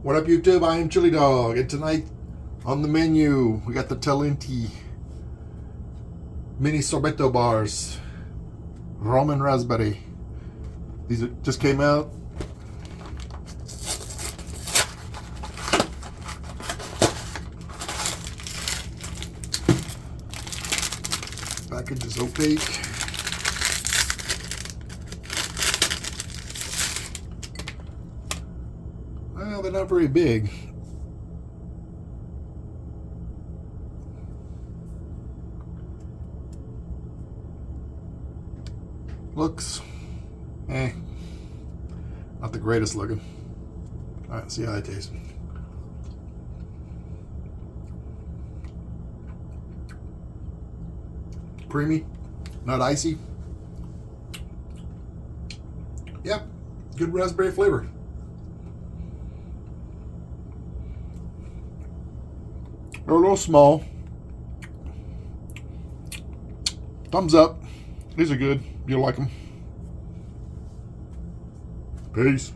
What up, YouTube? I am Chili Dog, and tonight on the menu we got the Talenti mini Sorbetto bars, rum and raspberry. These just came out. Package is opaque. Well, they're not very big. Looks, not the greatest looking. All right, see how they taste. Creamy, not icy. Yep, good raspberry flavor. They're a little small. Thumbs up. These are good. You'll like them. Peace.